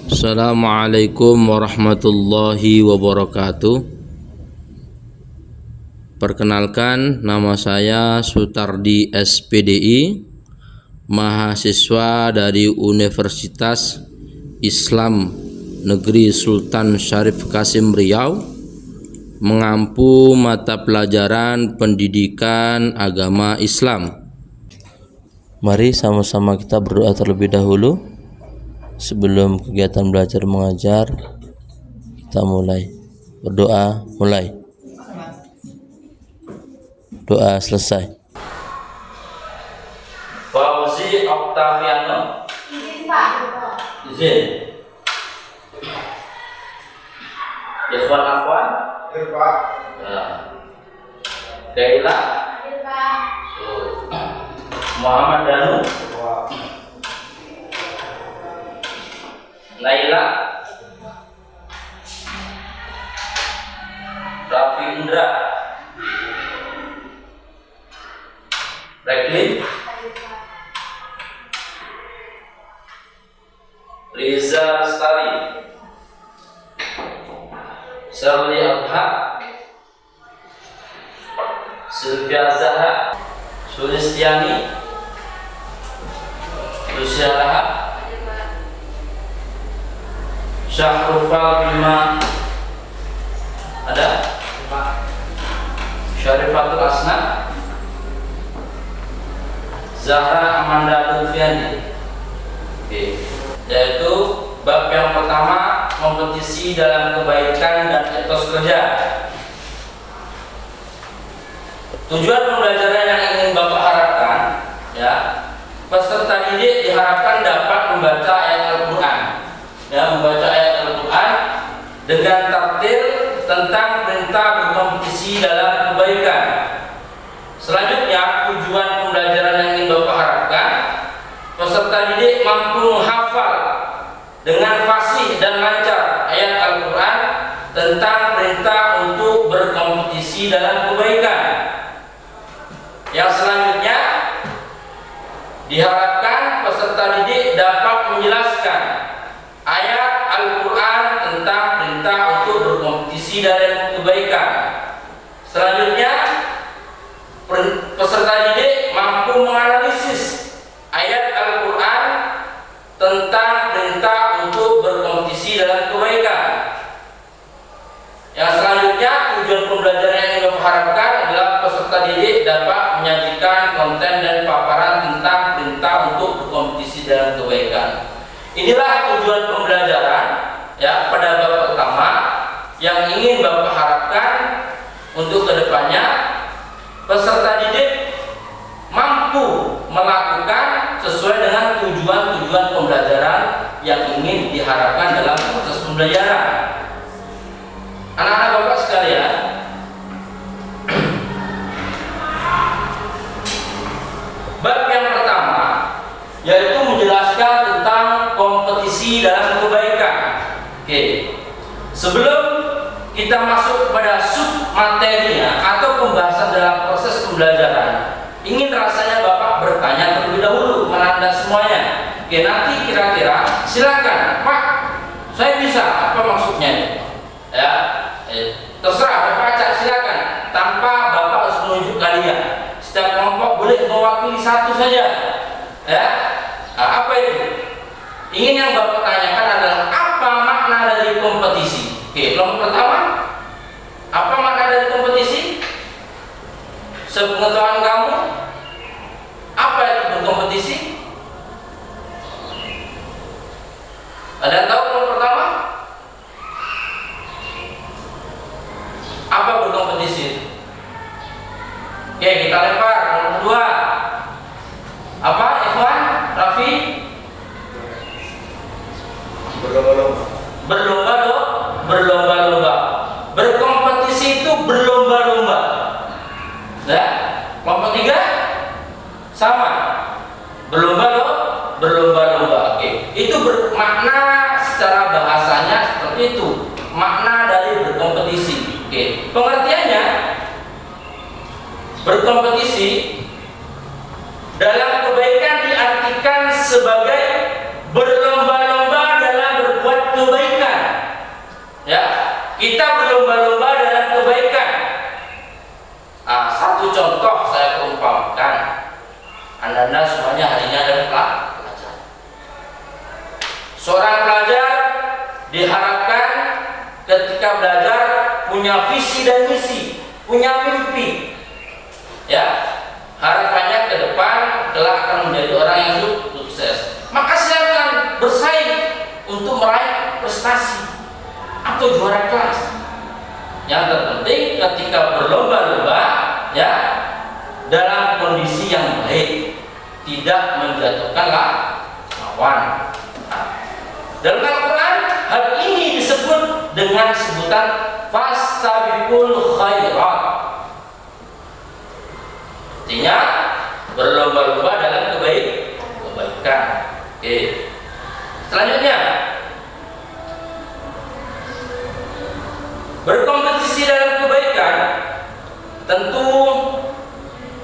Assalamualaikum warahmatullahi wabarakatuh. Perkenalkan, nama saya Sutardi SPDI, mahasiswa dari Universitas Islam Negeri Sultan Syarif Kasim Riau, mengampu mata pelajaran pendidikan agama Islam. Mari sama-sama kita berdoa terlebih dahulu. Sebelum kegiatan belajar mengajar, kita mulai berdoa. Mulai doa selesai. Fauzi Octaviano. Izin Pak. Izin. Ikhwan akhwan. Hadir Pak. Ya. Kaila. Hadir Pak. Muhammad Danu. Naila. Raffi Indra. Reklin. Hadir Pak. Riza Lestari. Sherly Abha. Sylvia Zahra. Sulistiani. Lucia Lahab. Syahrufal Bima. Ada? Syarifatul Asna. Zahra Amanda Lutfiani. Oke. Yaitu bab yang pertama, kompetisi dalam kebaikan dan etos kerja. Tujuan pembelajaran yang ingin Bapak harapkan, ya, peserta didik diharapkan dapat membaca ayat Al-Quran, ya, membaca ayat Al-Quran dengan tartil tentang perintah berkompetisi dalam kebaikan. Selanjutnya, tujuan pembelajaran yang ingin Bapak harapkan, peserta didik mampu menghafal dengan fasih dan lancar ayat Al-Quran tentang perintah untuk berkompetisi dalam kebaikan. Yang selanjutnya, diharapkan peserta didik dapat menjelaskan ayat Al-Quran tentang perintah untuk berkompetisi dalam kebaikan. Selanjutnya, peserta didik mampu menganalisis ayat Al-Quran tentang perintah untuk berkompetisi dalam kebaikan. Yang selanjutnya, tujuan pembelajaran yang ingin diharapkan adalah peserta didik dapat menyajikan konten dan paparan tentang perintah untuk berkompetisi dalam kebaikan. Inilah tujuan pembelajaran, ya, pada bab pertama yang ingin Bapak harapkan untuk kedepannya peserta didik mampu melakukan sesuai dengan tujuan-tujuan pembelajaran yang ingin diharapkan dalam proses pembelajaran. Anak-anak Bapak sekalian, bab yang pertama yaitu menjelaskan tentang kompetisi dalam kebaikan. Oke. Sebelum kita masuk kepada sub materinya atau pembahasan dalam proses pembelajaran, ingin rasanya Bapak bertanya terlebih dahulu kepada Anda semuanya. Oke, nanti kira-kira silakan, Pak, saya bisa, apa maksudnya? Ya, terserah Bapak baca, silakan, tanpa Bapak harus menunjuk kalian. Setiap kelompok boleh mewakili satu saja. Ya, apa itu? Ingin yang Bapak tanyakan adalah apa makna dari kompetisi? Oke, kelompok pertama, apa makna dari kompetisi? Sepengetahuan kamu, apa itu berkompetisi? Ada yang tahu kelompok pertama? Apa berkompetisi? Oke, kita lempar. Kelompok kedua, apa, Ikhwan? Raffi? Berlomba-lomba. Berkompetisi itu berlomba-lomba. Ya, kelompok tiga sama, berlomba-lomba. Oke, itu bermakna secara bahasanya seperti itu, makna dari berkompetisi. Oke, pengertiannya, berkompetisi dalam kebaikan diartikan sebagai berlomba-lomba dalam berbuat kita berlomba-lomba dalam kebaikan. Satu contoh saya perumpamakan. Anda semuanya hari ini adalah pelajar. Seorang pelajar diharapkan ketika belajar punya visi dan misi, punya mimpi. Ya, harapannya ke depan kelak akan menjadi orang yang sukses. Maka silakan bersaing untuk meraih prestasi atau juara kelas. Yang terpenting ketika berlomba-lomba, ya, dalam kondisi yang baik, tidak menjatuhkan lawan. Dalam Al-Quran hal ini disebut dengan sebutan fastabiqul khairat. Artinya berlomba-lomba dalam kebaikan. Oke. Selanjutnya, berkompetisi dalam kebaikan tentu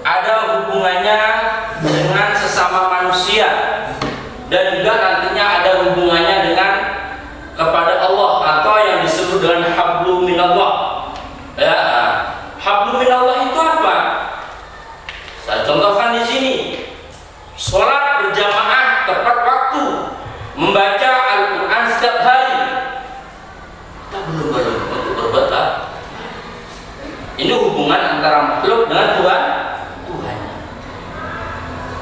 ada hubungannya dengan sesama manusia dan juga nantinya ada hubungannya dengan kepada Allah atau yang disebut dengan hablum minallah. Ya, hablum minallah itu apa? Saya contohkan di sini. Sholat berjamaah tepat waktu, membaca Al-Quran setiap hari. Kita belum untuk berbuat baik. Ini hubungan antara makhluk dengan Tuhannya.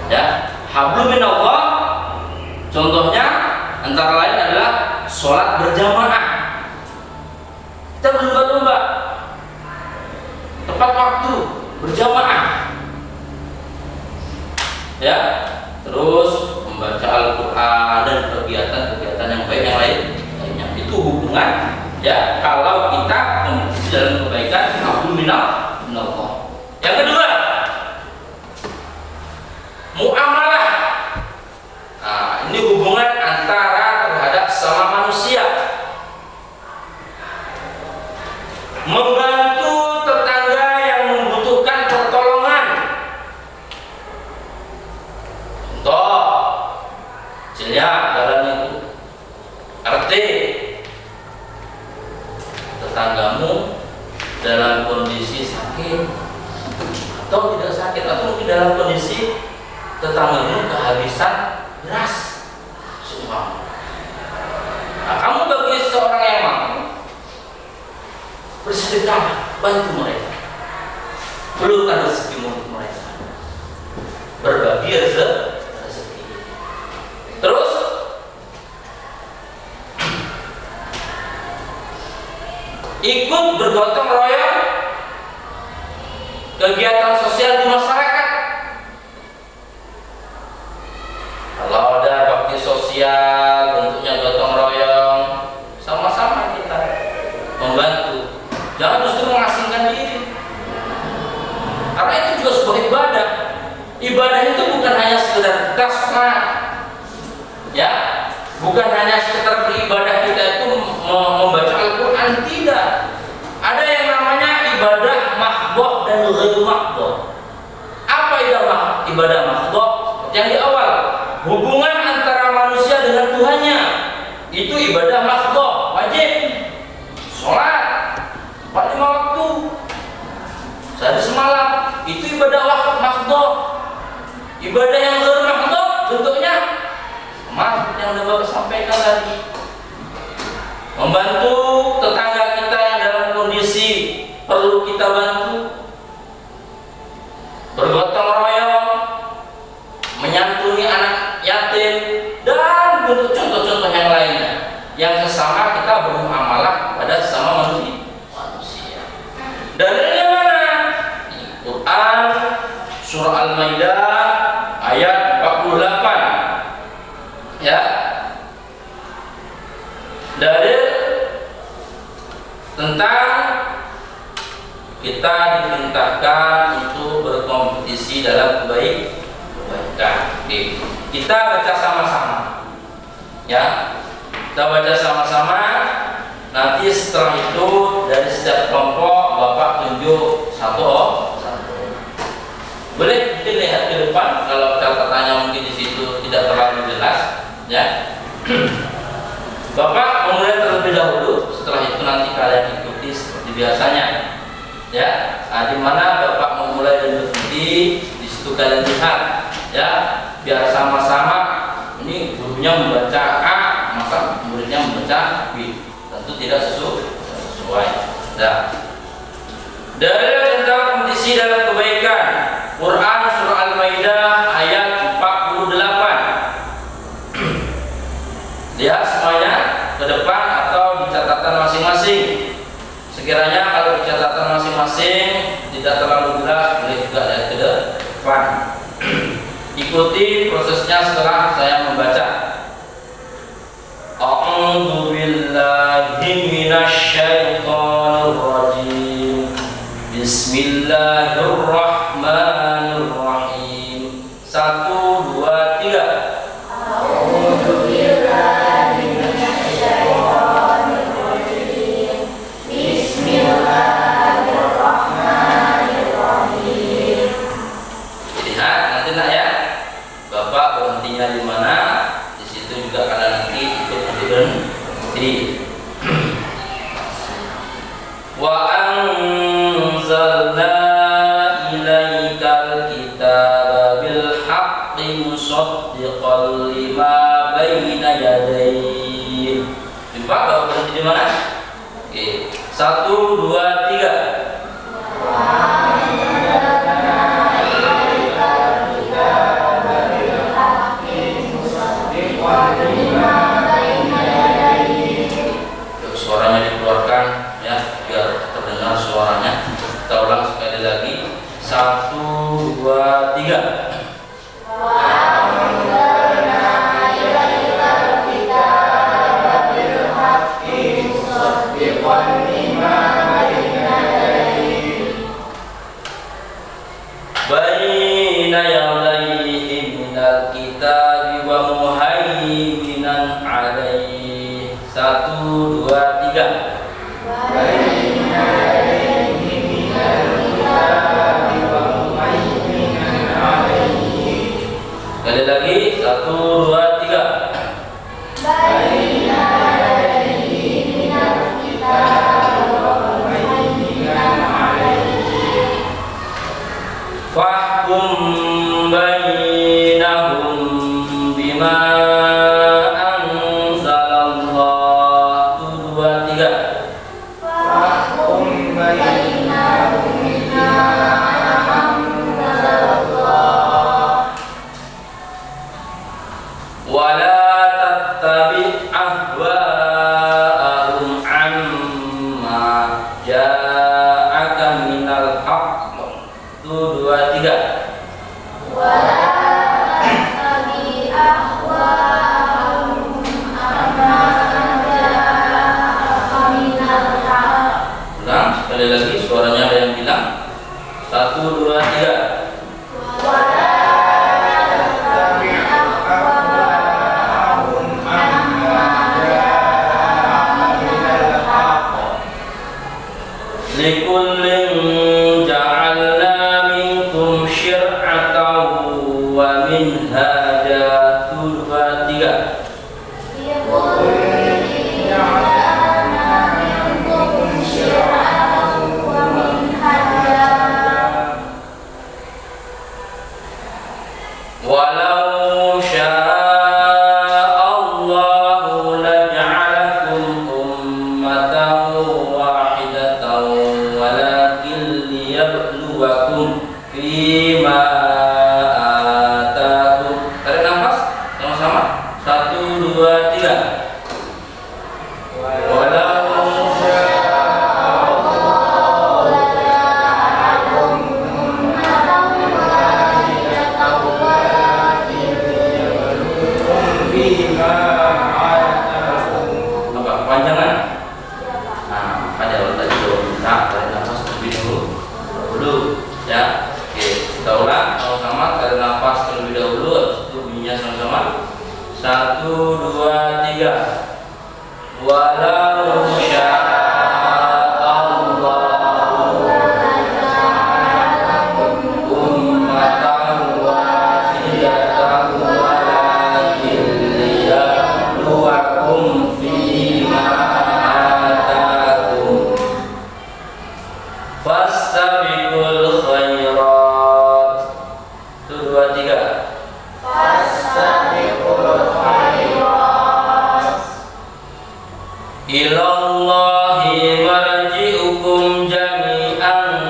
Ya, hablum minallah contohnya antara lain adalah sholat berjamaah. Kita berlomba-lomba tepat waktu berjamaah. Ya, terus membaca Al-Quran dan kegiatan-kegiatan yang baik yang lainnya. Itu hubungan, ya, kalau kita kompetisi dalam kebaikan, hablum minallah. Yang kedua, muamalah. Ini hubungan antara terhadap sama manusia. Membantu tetangga yang membutuhkan pertolongan. Contoh, kecilnya jalan itu RT, tetanggamu dalam kondisi sakit atau tidak sakit, atau mungkin dalam kondisi tetanggamu kehabisan beras seumpama. Kamu bagi seorang yang mampu bersedekah, bantu mereka, perlukan rezeki untuk mereka, berbagi rezeki. Terus ikut bergotong royong kegiatan sosial di masyarakat. Kalau ada bakti sosial bentuknya gotong royong, sama-sama kita membantu. Jangan justru mengasingkan diri, karena itu juga sebuah ibadah. Ibadah itu bukan hanya sekedar kita sholat, ya, bukan hanya sekedar beribadah kita itu membaca Al-Quran, tidak. Ada yang namanya ibadah mahdhah dan ghairu mahdhah. Apa ibadah mahdhah? Seperti yang di awal, hubungan antara manusia dengan Tuhannya, itu ibadah mahdhah, wajib. Sholat 5 waktu sehari semalam, itu ibadah mahdhah. Ibadah yang ghairu mahdhah bentuknya sama yang udah Bapak sampaikan tadi. Membantu tetangga kita yang dalam kondisi perlu kita bantu, bergotong royong, menyantuni anak yatim, dan bentuk contoh-contoh yang lainnya yang sesama kita bermuamalah pada sesama manusia. Dalilnya mana? Quran surah Al-Maidah ayat 48. Ya, dalil tentang kita diperintahkan untuk berkompetisi dalam kebaikan. Kita baca sama-sama, ya, kita baca sama-sama. Nanti setelah itu dari setiap kelompok Bapak tunjuk satu. Boleh dilihat ke depan kalau catatannya mungkin di situ tidak terlalu jelas, ya. Bapak memulai terlebih dahulu, setelah itu nanti kalian ikuti seperti biasanya. Ya, di mana Bapak memulai dan berhenti, di situ kalian lihat, ya, biar sama-sama. Ini gurunya membaca A, masa muridnya membaca B, tentu tidak sesuai. Nah, dalil tentang kompetisi dalam kebaikan, Quran surah Al-Maidah ayat 48. Lihat semuanya ke depan atau di catatan masing-masing. Sekiranya kalau di catatan masing-masing tidak terlalu jelas, boleh juga lihat ke depan. Ikuti prosesnya setelah saya membaca. A'udzu billahi minasyaitonir rajim. Bismillahirrahmanirrahim. 1, 2, 3. A'udzu billahi minasyaitonir rajim. Bismillahirrahmanirrahim. Lihat nanti nak ya. Bapak berhentinya di mana? Di situ juga kalian nanti ikut berhenti. Wa anzalna ilaikal kitaba bil haqqi musaddiqan lima baina yadayhi. Jumpa Bapak berhenti di mana? Oke. 1, 2, 3. Suaranya dikeluarkan ya, biar terdengar suaranya. Kita ulang sekali lagi. 1, 2, 3. Baina yadayhi minal kitabi wa muhaiminan alaihi. 1, 2, 3. Sekali lagi. 1, 2, 3. Fahkum bainahum bima anzalallah. 1, 2, 3. Wala tattabi' ahwa'ahum amma ja'aka minal haqq. 1, 2, 3. Ulang sekali lagi, suaranya ada yang bilang. 1, 2, 3. Likullin ja'alna minkum syir'atan wa minhaja. 1, 2, 3. Walau sya'allahu laj'alakum ummatan wahidatan walakin liyabluwakum fima atakum. Tarik nafas sama-sama. 1, 2, 3. Walau apa kepanjangan? Nah, pada awal tadi kita tarik nafas terlebih dahulu, ya. Oke, kita ulang sama-sama. Tarik nafas terlebih dahulu, habis itu bunyinya sama-sama. 1, 2, 3. Walau sya'allahu ummatan wahidatan walakin liyabluwakum fima atakum. Ilallahi marji'ukum jami'an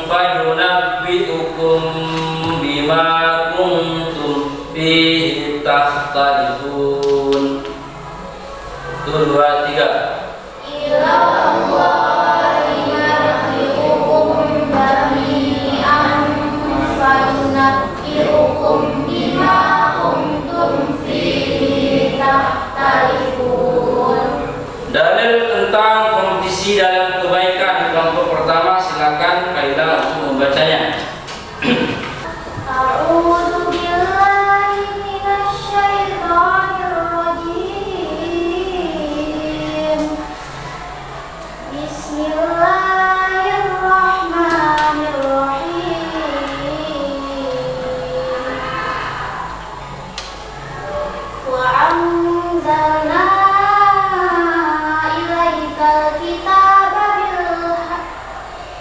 fayunabbi'ukum bima kuntum fihi takhtalifun. 1, 2, 3. Ilallahi marji'ukum jami'an fayunabbi'ukum bima kuntum fihi takhtalifun. Dalil tentang kompetisi dalam kebaikan kelompok pertama, silakan Kailah untuk membacanya. A'udzu billahi minasy syaithanir rajim. Bismillahirrahmanirrahim. Wa anzalna ilaikal kitaba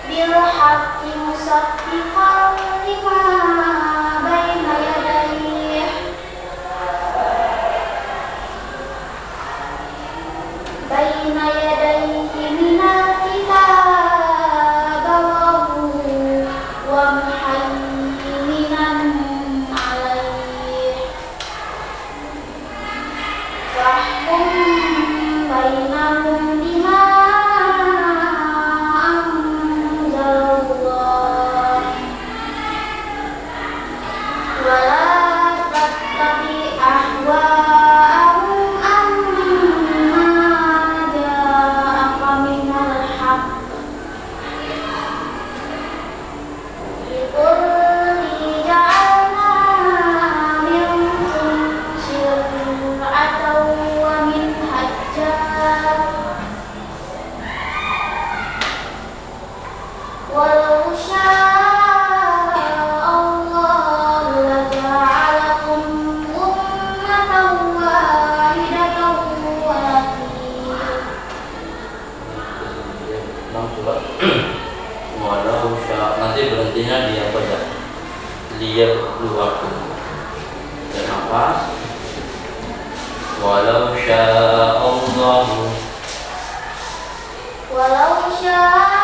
bil haqqi musaddiqan lima baina yadayhi minal kitab wa muhaiminan alaihi fahkum bainahum bima anzalallah wala tattabi ahwa'ahum amma ja'aka minal haqq likulli ja'alna minkum syir'atan wa minhajjan walau syaa Allah laja'alakum ummatan wahidatan Walau sya, nanti berhentinya di apa ya? Lihat luar dan apa? Walau sya Allah. walau syaa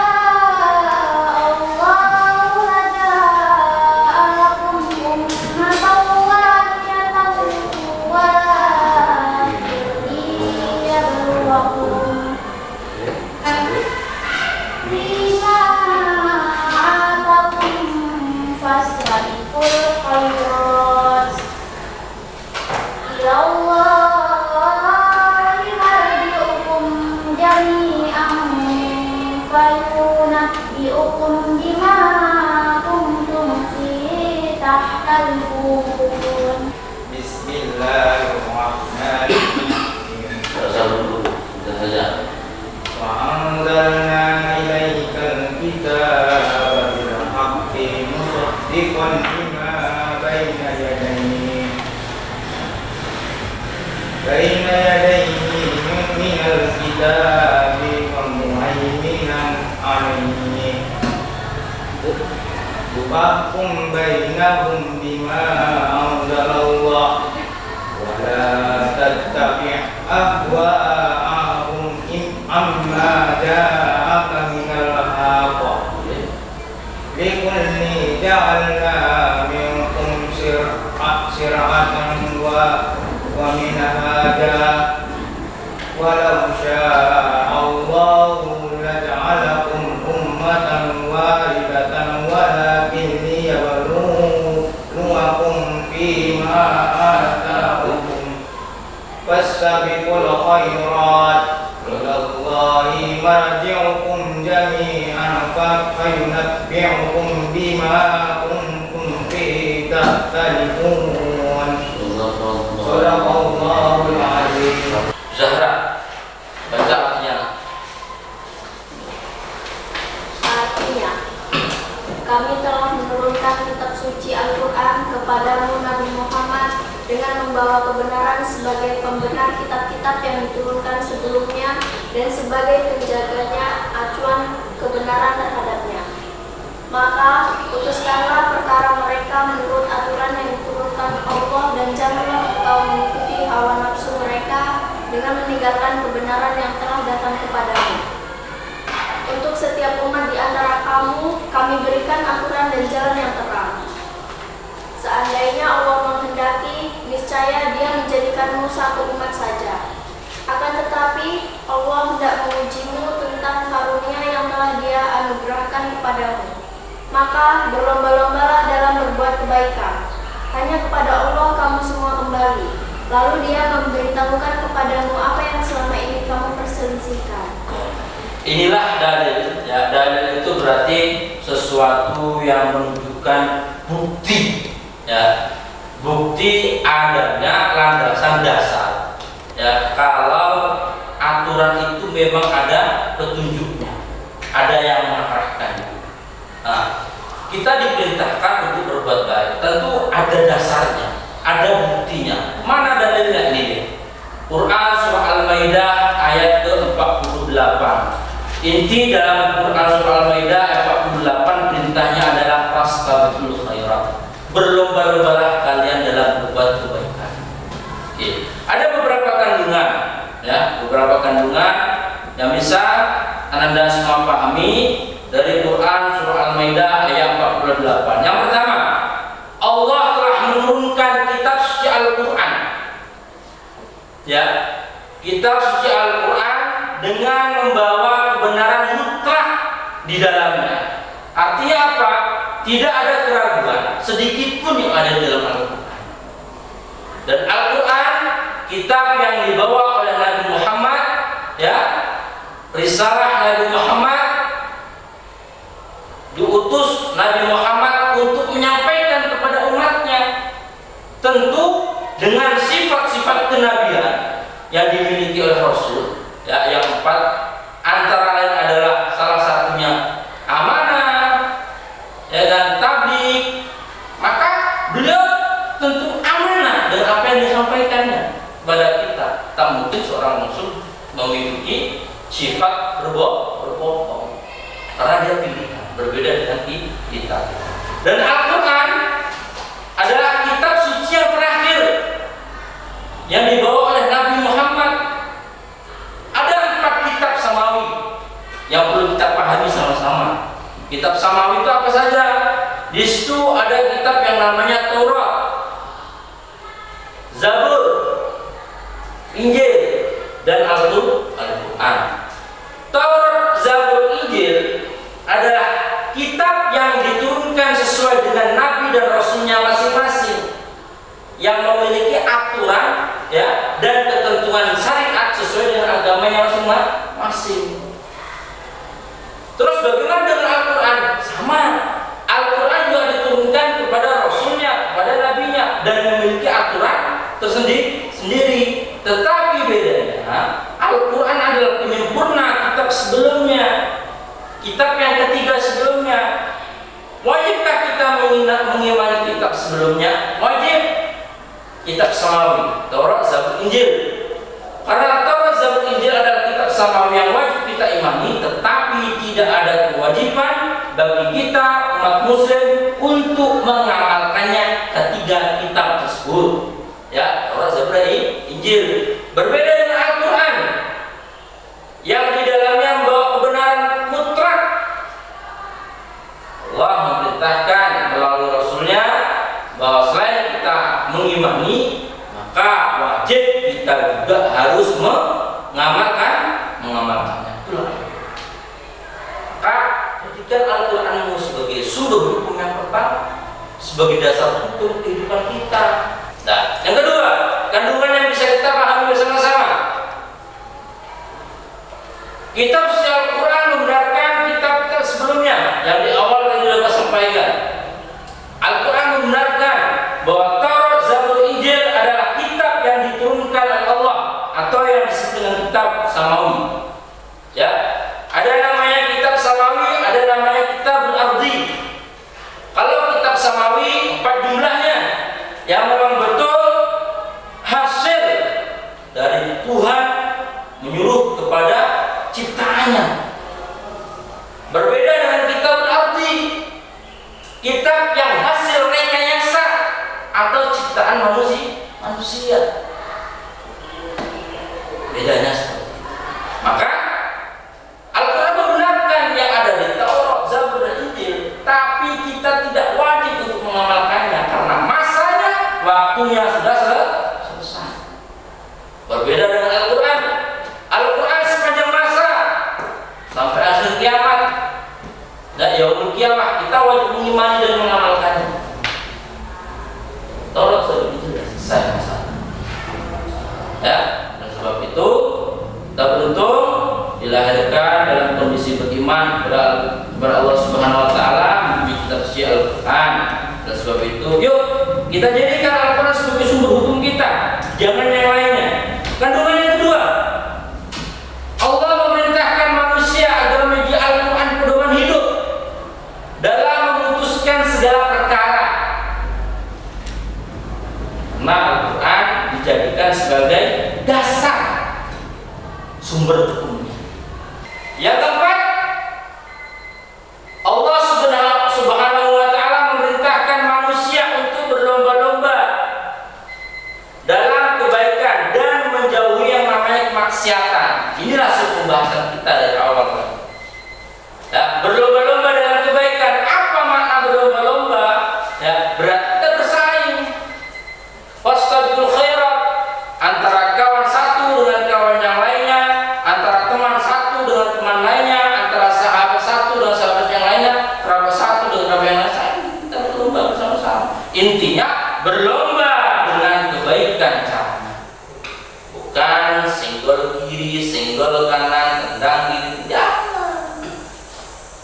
Allah laja'alakum ummatan wahidatan walakin liyabluwakum bima atakum fastabiqul khairat ilallahi marji'ukum jami'an fayunabbi'ukum bima kuntum fihi takhtalifun. Bismillahirrahmanirrahim. Rasa dulu, sudah saja. Wa anzalna ilaikal kitaba bil haqqi musaddiqan lima baina yadayhi minal kitabi wa muhaiminan alayhi fahkum bainahum bima anzalallah wa la tattabi' ahwa'ahum amma ja'aka minal haqq likulli ja'alna minkum syir'atan wa minhaja walau syaa Allahu laja'alakum ummatan wahidatan walakin liyabluwakum fima ataakum fastabiqul khairat ilallahi marji'ukum jami'an fayunabbi'ukum bima kuntum fihi takhtalifun. Sadaqallahul azim. Zahra, baca artinya. Artinya, kami telah menurunkan kitab suci Al-Quran kepadamu Nabi Muhammad dengan membawa kebenaran sebagai pembenar kitab-kitab yang diturunkan sebelumnya dan sebagai penjaganya acuan kebenaran terhadapnya. Maka putuskanlah perkara mereka menurut aturan yang diturunkan Allah dan janganlah engkau mengikuti hawa nafsu mereka dengan meninggalkan kebenaran yang telah datang kepadamu. Untuk setiap umat di antara kamu, kami berikan aturan dan jalan yang terang. Seandainya Allah menghendaki, niscaya Dia menjadikanmu satu umat saja. Akan tetapi, Allah hendak mengujimu tentang karunia yang telah Dia anugerahkan kepadamu. Maka berlomba-lombalah dalam berbuat kebaikan. Hanya kepada Allah kamu semua kembali. Lalu Dia memberitahukan kepadamu apa yang selama ini kamu perselisihkan. Inilah dalil. Ya, dalil itu berarti sesuatu yang menunjukkan bukti. Ya, bukti adanya landasan dasar. Ya, kalau aturan itu memang ada petunjuknya, ada yang mengarahkannya. Nah, kita diperintahkan untuk berbuat baik, tentu ada dasarnya, ada buktinya. Mana dalilnya ini? Quran surah Al-Maidah ayat ke-48. Inti dalam Quran surah Al-Maidah ayat 48 perintahnya adalah fastabiqul khairat. Berlomba-lombalah kalian dalam berbuat kebaikan. Oke. Ada beberapa kandungan, ya, beberapa kandungan yang bisa Anda semua pahami dari Quran surah Al-Maidah ayat 48. Yang pertama, Allah telah menurunkan kitab suci Al-Quran. Ya, kitab suci Al-Quran dengan membawa kebenaran mutlak di dalamnya. Artinya apa? Tidak ada keraguan sedikit pun yang ada di dalam Al-Quran. Dan Al-Quran, kitab yang dibawa oleh Nabi Muhammad, ya, risalah Nabi Muhammad, diutus Nabi Muhammad untuk menyampaikan kepada umatnya, tentu dengan sifat-sifat kenabian yang dimiliki oleh Rasul. Ya, yang empat antara lain adalah salah satunya amanah, ya, dan tabligh. Maka beliau tentu amanah dengan apa yang disampaikannya kepada kita. Tak mungkin seorang muslim memiliki sifat berbohong, karena dia pilihan berbeda dengan kita. Dan Al-Quran adalah kitab suci yang terakhir yang dibawa oleh Nabi Muhammad. Ada 4 kitab samawi yang perlu kita pahami sama-sama. Kitab samawi itu apa saja? Di situ ada kitab yang namanya Taurat, Zabur, Injil, dan Al-Quran. Taurat, Zabur, Injil adalah kitab yang diturunkan sesuai dengan Nabi dan Rasulnya masing-masing, yang memiliki aturan, ya, dan ketentuan syariat sesuai dengan agamanya masing-masing. Terus bagaimana dengan Al-Quran? Sama. Al-Quran juga diturunkan kepada Rasulnya, kepada Nabinya, dan memiliki aturan tersendiri. Tetapi bedanya, Al-Quran adalah penyempurna kitab sebelumnya, kitab yang ketiga sebelumnya. Wajibkah kita mengimani kitab sebelumnya? Wajib. Kitab samawi, Taurat, Zabur, Injil. Karena Taurat, Zabur, Injil adalah kitab samawi yang wajib kita imani, tetapi tidak ada kewajiban bagi kita umat muslim untuk mengamalkannya ketiga kitab tersebut. Ya, Taurat, Zabur, Injil. Berbeda dengan Al-Quran yang di dalamnya membawa kebenaran mutlak. Allah memerintahkan melalui Rasulnya bahwa selain kita mengimani, maka wajib kita juga harus mengamalkannya. Itulah. Maka jadikan Al-Quranmu sebagai sumber hukum yang pertama, sebagai dasar hukum kehidupan kita. Nah, yang kedua, kandungan yang bisa kita pahami bersama-sama. Kitab suci Al-Quran membenarkan kitab-kitab sebelumnya yang di awal tadi sudah sampaikan. Al-Quran membenarkan bahwa Taurat, Zabur, Injil adalah kitab yang diturunkan oleh Allah atau yang disebut dengan kitab samawi. Ya, ada namanya kitab samawi, ada namanya kitab al-ardi. Kalau kitab samawi 4 jumlahnya, yang memang betul hasil dari Tuhan menyuruh kepada ciptaannya. Berbeda dengan kitab al-ardi, kitab yang hasil rekayasa atau ciptaan manusia. Kita beruntung dilahirkan dalam kondisi beriman kepada Allah Subhanahu wa taala, memiliki kitab suci Al-Qur'an. Dan sebab itu, yuk kita jadikan Al-Qur'an sebagai sumber hukum kita, jangan yang lainnya. Kandungan yang kedua, Allah memerintahkan manusia agar menjadi Al-Qur'an pedoman hidup dalam memutuskan segala perkara. Nah, Al-Quran dijadikan sebagai dasar sumber hukumnya. Yang keempat, Allah Subhanahu wa taala memerintahkan manusia untuk berlomba-lomba dalam kebaikan dan menjauhi yang namanya kemaksiatan. Inilah pembahasan kita dari awal. Ya, berlomba-lomba dalam kebaikan. Apa makna berlomba-lomba? Ya, berarti kita bersaing. Fastabiqul khairat, antara kawan satu dengan kawan yang lainnya, antara teman satu dengan teman lainnya, antara sahabat satu dengan sahabat yang lainnya, kerabat satu dengan kerabat yang lainnya. Kita berlomba bersama-sama. Intinya berlomba dengan kebaikan caranya. Bukan senggol kiri, senggol kanan, tendang kiri. Jangan.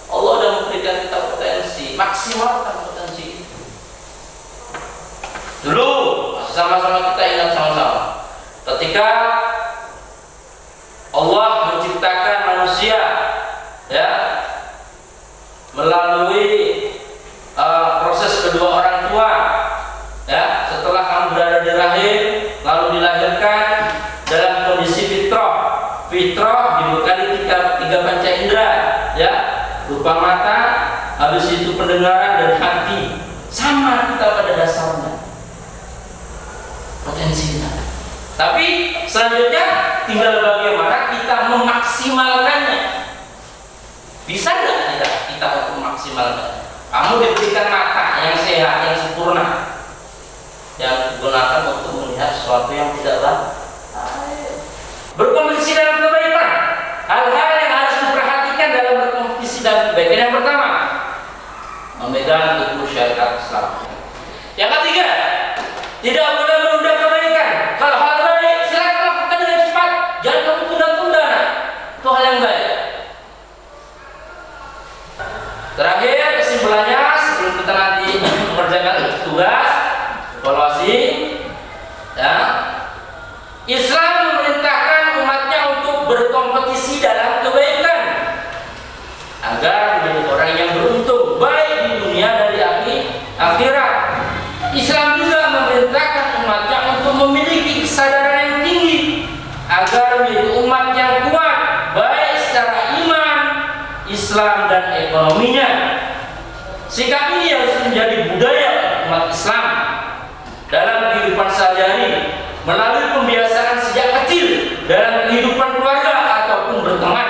Allah sudah memberikan kita potensi, maksimalkan potensi itu. Dulu sama-sama kita ingat sama-sama, ketika Allah menciptakan manusia, ya, melalui proses kedua orang tua, ya, setelah kamu berada di rahim, lalu dilahirkan dalam kondisi fitrah. Fitrah dibekali tiga panca indera, ya, rupa mata, habis itu pendengaran dan hati. Sama kita pada dasarnya potensinya. Tapi selanjutnya tinggal bagaimana kita memaksimalkannya. Bisa nggak kita untuk memaksimalkan? Kamu diberikan mata yang sehat, yang sempurna, yang digunakan untuk melihat sesuatu yang tidaklah berkompetisi dalam kebaikan. Hal-hal yang harus diperhatikan dalam berkompetisi dalam kebaikan. Yang pertama, memegang teguh syariat Islam. Yang ketiga, tidak boleh menunda kebaikan. Kalau hal baik, silakan lakukan dengan cepat. Jangan kamu tunda-tunda. Itu hal yang baik. Terakhir, kesimpulannya sebelum kita nanti mengerjakan tugas evaluasi, ya, Islam memerintahkan umatnya untuk berkompetisi dalam kebaikan agar menjadi orang yang beruntung baik di dunia dan di akhirat. Islam juga memerintahkan umatnya untuk memiliki kesadaran yang tinggi agar menjadi umat yang kuat baik secara iman, Islam dan ekonominya. Sikap ini harus menjadi budaya umat Islam dalam kehidupan sehari-hari melalui pembiasaan sejak kecil dalam kehidupan keluarga ataupun berteman.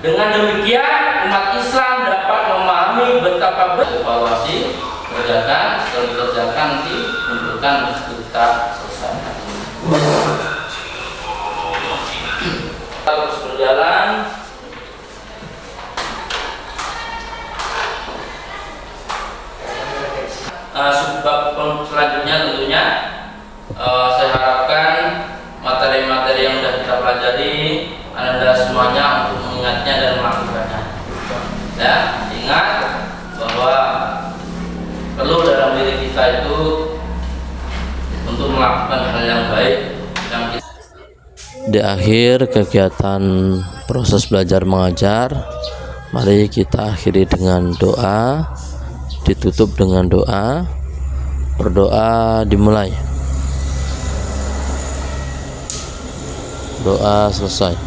Dengan demikian umat Islam dapat memahami betapa evaluasi kerjakan, setelah dikerjakan nanti menunjukkan kita selesai. Terus berjalan. Sebab selanjutnya tentunya saya harapkan materi-materi yang sudah kita pelajari Anda semuanya untuk mengingatnya dan melakukannya. Ya, ingat bahwa perlu dalam diri kita itu untuk melakukan hal yang baik yang kita... Di akhir kegiatan proses belajar mengajar, mari kita akhiri dengan doa, ditutup dengan doa. Berdoa dimulai, doa selesai.